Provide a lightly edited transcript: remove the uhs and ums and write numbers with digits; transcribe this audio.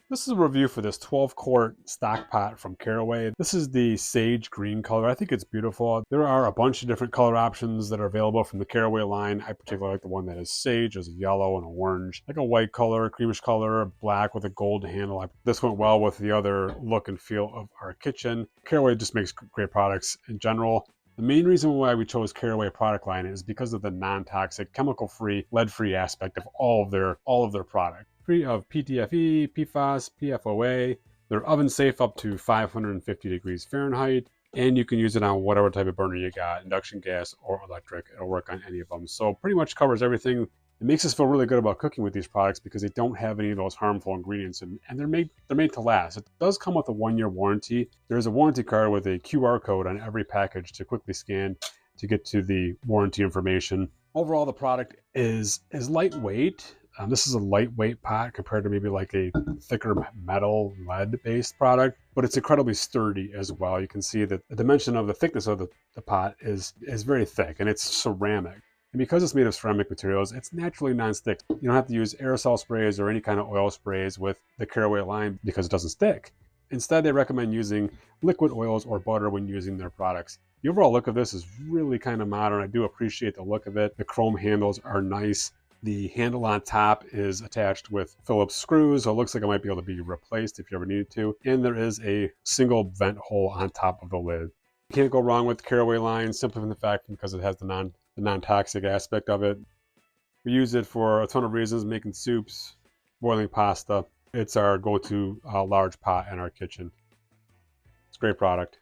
This is a review for this 12-quart stock pot from Caraway. This is the sage green color. I think it's beautiful. There are a bunch of different color options that are available from the Caraway line. I particularly like the one that is sage. There's a yellow and a orange, like a white color, creamish color, black with a gold handle. This went well with the other look and feel of our kitchen. Caraway just makes great products in general. The main reason why we chose Caraway product line is because of the non-toxic, chemical-free, lead-free aspect of all of their product. Free of PTFE, PFAS, PFOA. They're oven safe up to 550 degrees Fahrenheit, and you can use it on whatever type of burner you got, induction gas or electric. It'll work on any of them. So pretty much covers everything. It makes us feel really good about cooking with these products because they don't have any of those harmful ingredients, and they're made to last. It does come with a 1-year warranty. There's a warranty card with a QR code on every package to quickly scan to get to the warranty information. Overall, the product is lightweight. This is a lightweight pot compared to maybe like a thicker metal lead-based product, but it's incredibly sturdy as well. You can see that the dimension of the thickness of the pot is very thick, and it's ceramic. And because it's made of ceramic materials, it's naturally non-stick. You don't have to use aerosol sprays or any kind of oil sprays with the Caraway line because it doesn't stick. Instead, they recommend using liquid oils or butter when using their products. The overall look of this is really kind of modern. I do appreciate the look of it. The chrome handles are nice. The handle on top is attached with Phillips screws, so it looks like it might be able to be replaced if you ever needed to. And there is a single vent hole on top of the lid. You can't go wrong with the Caraway line simply from the fact because it has the non-toxic aspect of it. We use it for a ton of reasons, making soups, boiling pasta. It's our go-to large pot in our kitchen. It's a great product.